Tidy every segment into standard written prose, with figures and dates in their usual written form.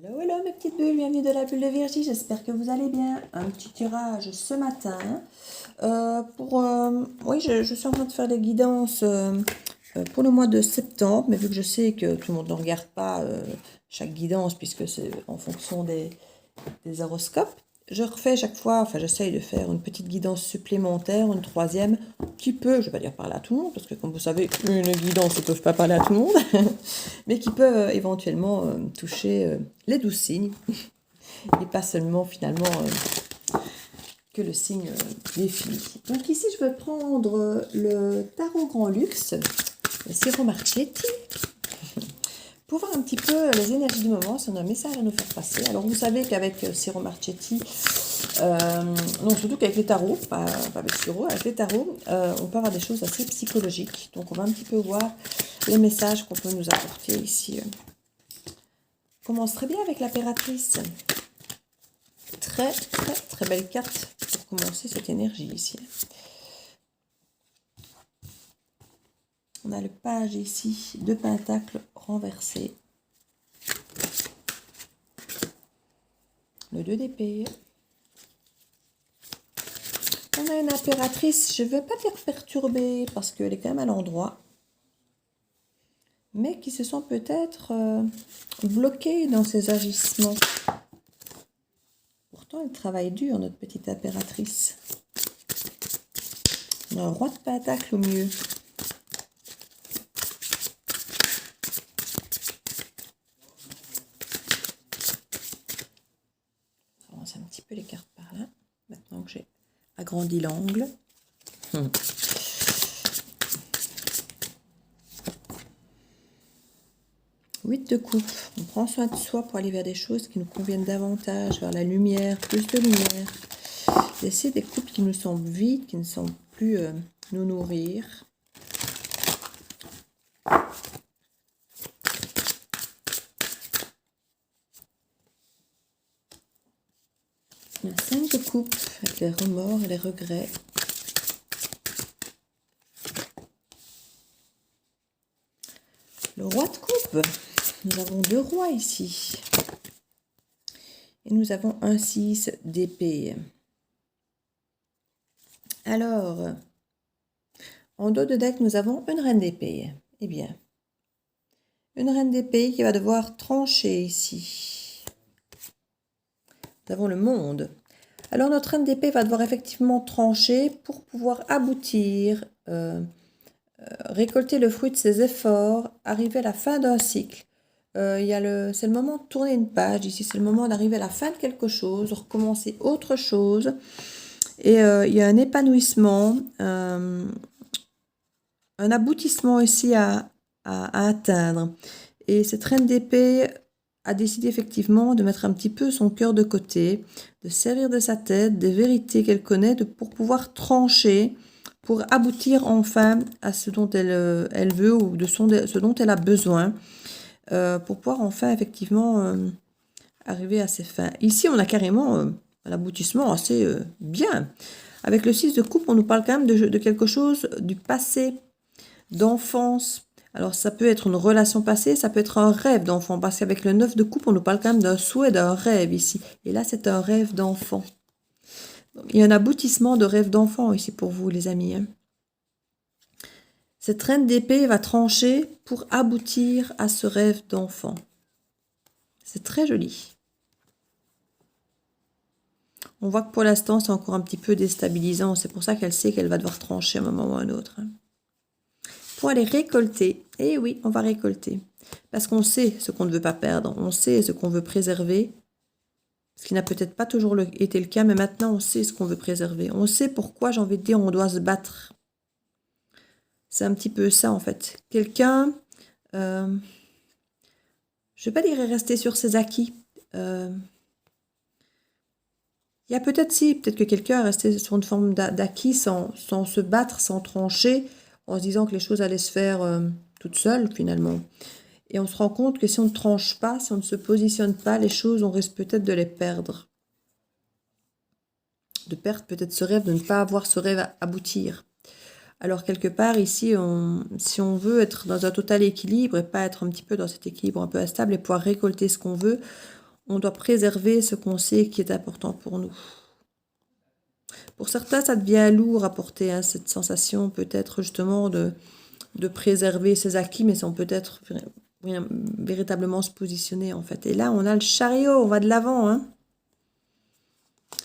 Hello, hello mes petites bulles, bienvenue de la bulle de Virgie, j'espère que vous allez bien. Un petit tirage ce matin. Oui, je suis en train de faire des guidances pour le mois de septembre, mais vu que je sais que tout le monde ne regarde pas chaque guidance puisque c'est en fonction des horoscopes, je refais chaque fois, enfin j'essaye de faire une petite guidance supplémentaire, une troisième, qui peut, je ne vais pas dire parler à tout le monde, parce que comme vous savez, une guidance ne peut pas parler à tout le monde, mais qui peut éventuellement toucher les 12 signes, et pas seulement finalement que le signe des filles. Donc ici je vais prendre le tarot Grand Luxe, le Siro Marchetti, pour voir un petit peu les énergies du moment, si on a un message à nous faire passer. Alors vous savez qu'avec Siro Marchetti, non, surtout qu'avec les tarots, pas avec Siro, avec les tarots, on peut avoir des choses assez psychologiques. Donc on va un petit peu voir les messages qu'on peut nous apporter ici. On commence très bien avec l'impératrice. Très, très, très belle carte pour commencer cette énergie ici. On a le page ici de Pentacle renversé. Le 2 d'épée. On a une impératrice, je ne vais pas dire perturbée parce qu'elle est quand même à l'endroit. Mais qui se sent peut-être bloquée dans ses agissements. Pourtant, elle travaille dur, notre petite impératrice. On a un roi de Pentacle au mieux. Un petit peu les cartes par là, maintenant que j'ai agrandi l'angle. 8 de coupe, on prend soin de soi pour aller vers des choses qui nous conviennent davantage, vers la lumière, plus de lumière. Laisser des coupes qui nous semblent vides, qui ne semblent plus nous nourrir. La 5 de coupe, avec les remords et les regrets. Le roi de coupe, nous avons 2 rois ici. Et nous avons un 6 d'épée. Alors, en dos de deck, nous avons une reine d'épée. Eh bien, une reine d'épée qui va devoir trancher ici. Nous avons le monde. Alors, notre reine d'épée va devoir effectivement trancher pour pouvoir aboutir, récolter le fruit de ses efforts, arriver à la fin d'un cycle. C'est le moment de tourner une page. Ici, c'est le moment d'arriver à la fin de quelque chose, de recommencer autre chose. Et il y a un épanouissement, un aboutissement ici à atteindre. Et cette reine d'épée a décidé effectivement de mettre un petit peu son cœur de côté, de servir de sa tête, des vérités qu'elle connaît, pour pouvoir trancher, pour aboutir enfin à ce dont elle veut ou de ce dont elle a besoin, pour pouvoir enfin effectivement arriver à ses fins. Ici, on a carrément un aboutissement assez bien. Avec le 6 de coupe, on nous parle quand même de quelque chose du passé, d'enfance. Alors, ça peut être une relation passée, ça peut être un rêve d'enfant. Parce qu'avec le 9 de coupe, on nous parle quand même d'un souhait, d'un rêve ici. Et là, c'est un rêve d'enfant. Il y a un aboutissement de rêve d'enfant ici pour vous, les amis. Cette reine d'épée va trancher pour aboutir à ce rêve d'enfant. C'est très joli. On voit que pour l'instant, c'est encore un petit peu déstabilisant. C'est pour ça qu'elle sait qu'elle va devoir trancher à un moment ou à un autre. Pour aller récolter. Et oui, on va récolter. Parce qu'on sait ce qu'on ne veut pas perdre. On sait ce qu'on veut préserver. Ce qui n'a peut-être pas toujours été le cas, mais maintenant, on sait ce qu'on veut préserver. On sait pourquoi, j'ai envie de dire, on doit se battre. C'est un petit peu ça, en fait. Quelqu'un, je ne vais pas dire rester sur ses acquis. Il y a peut-être que quelqu'un est resté sur une forme d'acquis sans se battre, sans trancher, en se disant que les choses allaient se faire toutes seules, finalement. Et on se rend compte que si on ne tranche pas, si on ne se positionne pas, les choses, on risque peut-être de les perdre. De perdre peut-être ce rêve, de ne pas avoir ce rêve à aboutir. Alors, quelque part, ici, si on veut être dans un total équilibre et pas être un petit peu dans cet équilibre un peu instable et pouvoir récolter ce qu'on veut, On doit préserver ce qu'on sait qui est important pour nous. Pour certains, ça devient lourd à porter, hein, cette sensation peut-être justement de préserver ses acquis, mais sans peut-être véritablement se positionner en fait. Et là, on a le chariot, on va de l'avant. Hein.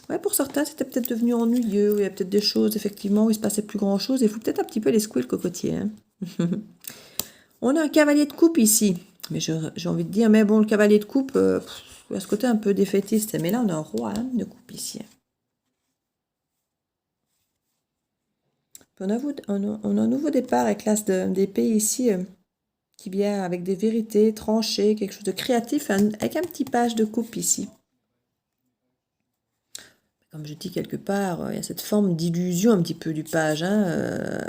Ouais, pour certains, c'était peut-être devenu ennuyeux, il y a peut-être des choses effectivement où il se passait plus grand-chose, il faut peut-être un petit peu les secouer le cocotier. Hein. On a un cavalier de coupe ici, mais j'ai envie de dire, mais bon, le cavalier de coupe, il y a ce côté un peu défaitiste, mais là, on a un roi de coupe ici. On a un nouveau départ avec l'as d'épée ici, qui vient avec des vérités tranchées, quelque chose de créatif, avec un petit page de coupe ici. Comme je dis quelque part, il y a cette forme d'illusion un petit peu du page, hein,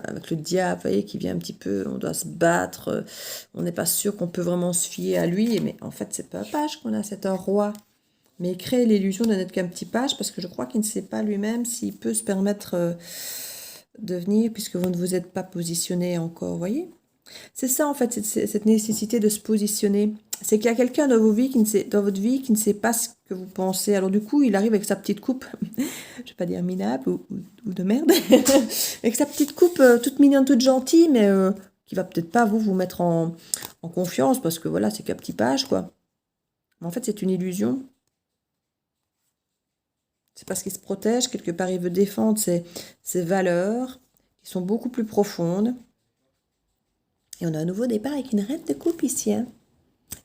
avec le diable, vous voyez, qui vient un petit peu, on doit se battre, on n'est pas sûr qu'on peut vraiment se fier à lui, mais en fait, c'est pas un page qu'on a, c'est un roi. Mais il crée l'illusion de n'être qu'un petit page, parce que je crois qu'il ne sait pas lui-même s'il peut se permettre de venir, puisque vous ne vous êtes pas positionné encore, vous voyez. C'est ça, en fait, cette nécessité de se positionner. C'est qu'il y a quelqu'un dans dans votre vie qui ne sait pas ce que vous pensez. Alors du coup, il arrive avec sa petite coupe, je vais pas dire minable ou de merde, avec sa petite coupe toute mignonne, toute gentille, mais qui va peut-être pas vous mettre en confiance, parce que voilà, c'est qu'un petit page, quoi. Mais en fait, c'est une illusion. C'est parce qu'il se protège, quelque part, il veut défendre ses valeurs, qui sont beaucoup plus profondes. Et on a un nouveau départ avec une reine de coupe ici. Hein.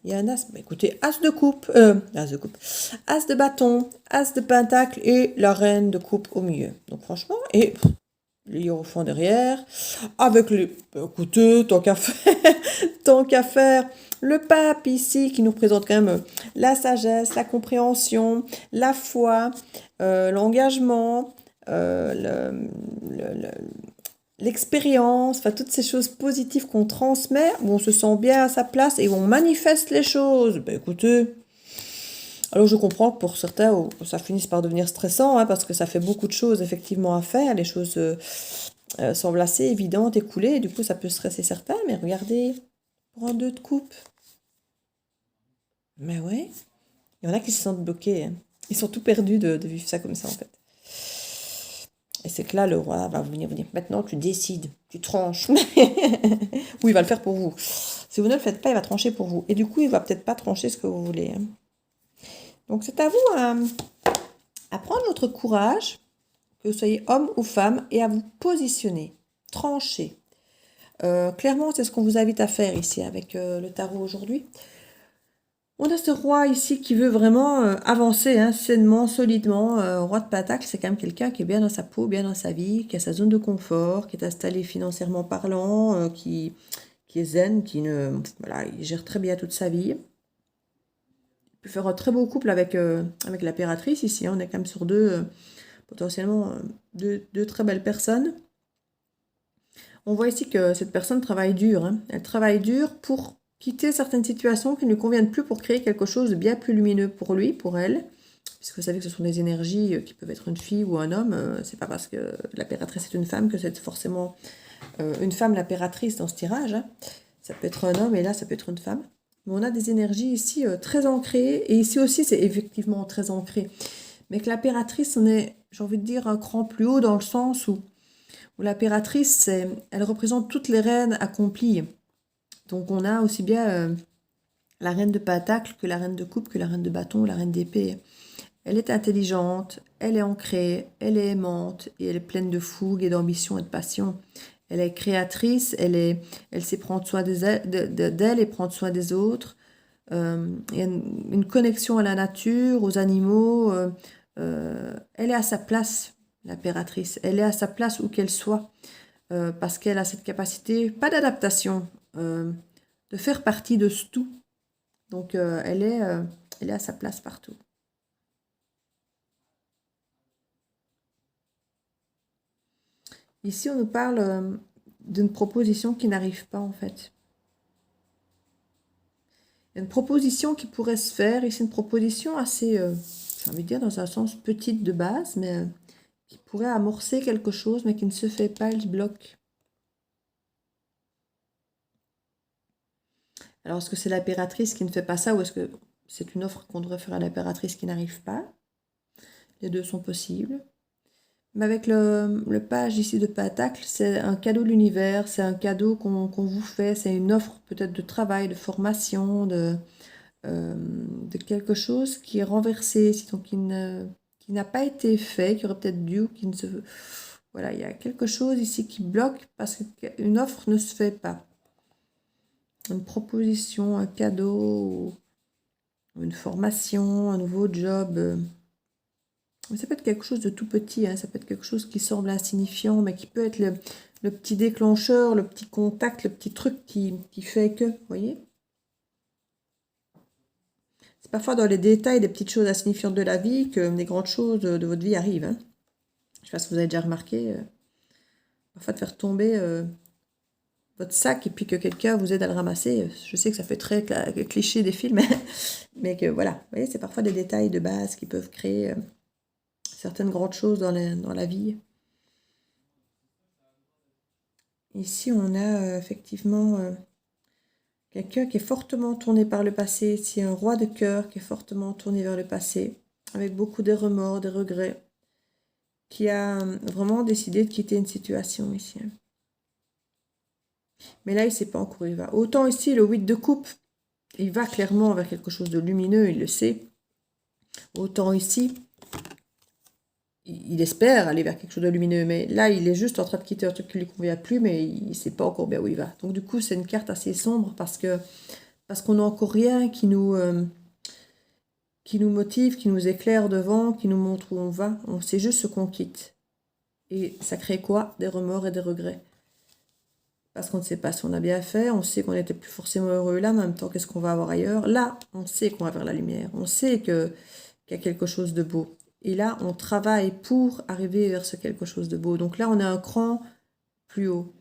Il y a un as. Bah, écoutez, as de coupe, as de bâton, as de pentacle et la reine de coupe au milieu. Donc franchement, et les hiérophants derrière, avec les. Bah, écoutez, tant qu'à faire, le pape ici qui nous présente quand même la sagesse, la compréhension, la foi, l'engagement, l'expérience, enfin toutes ces choses positives qu'on transmet, où on se sent bien à sa place et où on manifeste les choses. Ben écoutez, alors je comprends que pour certains, ça finisse par devenir stressant, hein, parce que ça fait beaucoup de choses effectivement à faire, les choses semblent assez évidentes et coulées, et du coup ça peut stresser certains, mais regardez, pour un 2 de coupe. Mais ouais, il y en a qui se sentent bloqués, hein. Ils sont tout perdus de vivre ça comme ça en fait. Et c'est que là, le roi va venir vous dire, maintenant tu décides, tu tranches. Oui, il va le faire pour vous. Si vous ne le faites pas, il va trancher pour vous. Et du coup, il va peut-être pas trancher ce que vous voulez. Hein. Donc c'est à vous à prendre votre courage, que vous soyez homme ou femme, et à vous positionner, trancher. Clairement, c'est ce qu'on vous invite à faire ici avec le tarot aujourd'hui. On a ce roi ici qui veut vraiment avancer, hein, sainement, solidement. Roi de Pentacle, c'est quand même quelqu'un qui est bien dans sa peau, bien dans sa vie, qui a sa zone de confort, qui est installé financièrement parlant, qui est zen, voilà, il gère très bien toute sa vie. Il peut faire un très beau couple avec l'impératrice ici. Hein, on est quand même sur potentiellement deux très belles personnes. On voit ici que cette personne travaille dur. Hein. Elle travaille dur pour quitter certaines situations qui ne lui conviennent plus pour créer quelque chose de bien plus lumineux pour lui, pour elle. Puisque vous savez que ce sont des énergies qui peuvent être une fille ou un homme. C'est pas parce que l'impératrice est une femme que c'est forcément une femme l'impératrice dans ce tirage. Hein. Ça peut être un homme et là ça peut être une femme. Mais on a des énergies ici très ancrées. Et ici aussi c'est effectivement très ancré. Mais que l'impératrice, on est, j'ai envie de dire, un cran plus haut dans le sens où l'impératrice, elle représente toutes les reines accomplies. Donc on a aussi bien la reine de Pentacle que la reine de coupe, que la reine de bâton, la reine d'épée. Elle est intelligente, elle est ancrée, elle est aimante et elle est pleine de fougue et d'ambition et de passion. Elle est créatrice, elle sait prendre soin d'elle et prendre soin des autres. Il y a une connexion à la nature, aux animaux. Elle est à sa place, l'impératrice. Elle est à sa place où qu'elle soit. Parce qu'elle a cette capacité, pas d'adaptation, de faire partie de ce tout. Donc elle est à sa place partout. Ici, on nous parle d'une proposition qui n'arrive pas en fait. Il y a une proposition qui pourrait se faire, et c'est une proposition assez, j'ai envie de dire, dans un sens petite de base, mais qui pourrait amorcer quelque chose, mais qui ne se fait pas, elle se bloque. Alors, est-ce que c'est l'impératrice qui ne fait pas ça, ou est-ce que c'est une offre qu'on devrait faire à l'impératrice qui n'arrive pas. Les deux sont possibles. Mais avec le page ici de Pentacle, c'est un cadeau de l'univers, c'est un cadeau qu'on vous fait, c'est une offre peut-être de travail, de formation, de quelque chose qui est renversé, donc qui n'a pas été fait, qui aurait peut-être dû, ou qui ne se... Voilà, il y a quelque chose ici qui bloque parce qu'une offre ne se fait pas. Une proposition, un cadeau, une formation, un nouveau job. Ça peut être quelque chose de tout petit, hein, ça peut être quelque chose qui semble insignifiant, mais qui peut être le petit déclencheur, le petit contact, le petit truc qui fait que, vous voyez? C'est parfois dans les détails des petites choses insignifiantes de la vie que les grandes choses de votre vie arrivent. Hein. Je ne sais pas si vous avez déjà remarqué, parfois de faire tomber votre sac et puis que quelqu'un vous aide à le ramasser. Je sais que ça fait très cliché des films, mais que voilà, vous voyez, c'est parfois des détails de base qui peuvent créer certaines grandes choses dans la vie. Ici, on a effectivement quelqu'un qui est fortement tourné par le passé. Ici, un roi de cœur qui est fortement tourné vers le passé, avec beaucoup de remords, de regrets, qui a vraiment décidé de quitter une situation ici. Mais là, il ne sait pas encore où il va. Autant ici, le 8 de coupe, il va clairement vers quelque chose de lumineux, il le sait. Autant ici, il espère aller vers quelque chose de lumineux, mais là, il est juste en train de quitter un truc qui ne lui convient plus, mais il ne sait pas encore bien où il va. Donc du coup, c'est une carte assez sombre parce qu'on n'a encore rien qui nous motive, qui nous éclaire devant, qui nous montre où on va. On sait juste ce qu'on quitte. Et ça crée quoi? Des remords et des regrets. Parce qu'on ne sait pas si on a bien fait, on sait qu'on n'était plus forcément heureux là, mais en même temps, qu'est-ce qu'on va avoir ailleurs? Là, on sait qu'on va vers la lumière, on sait qu'il y a quelque chose de beau. Et là, on travaille pour arriver vers ce quelque chose de beau. Donc là, on a un cran plus haut.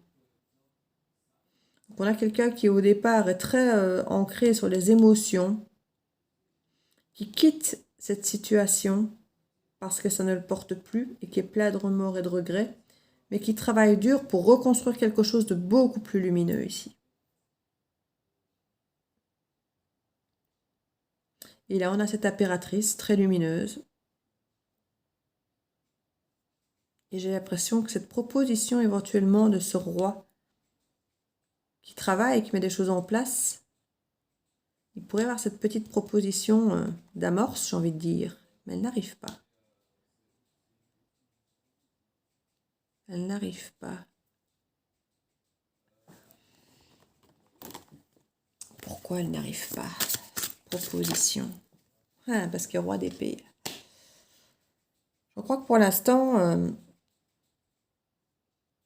Donc on a quelqu'un qui, au départ, est très ancré sur les émotions, qui quitte cette situation parce que ça ne le porte plus et qui est plein de remords et de regrets, mais qui travaille dur pour reconstruire quelque chose de beaucoup plus lumineux ici. Et là, on a cette impératrice très lumineuse. Et j'ai l'impression que cette proposition éventuellement de ce roi qui travaille, qui met des choses en place, il pourrait avoir cette petite proposition d'amorce, j'ai envie de dire, mais elle n'arrive pas. Elle n'arrive pas. Pourquoi elle n'arrive pas? Proposition. Ah, parce qu'il y a roi d'épée. Je crois que pour l'instant,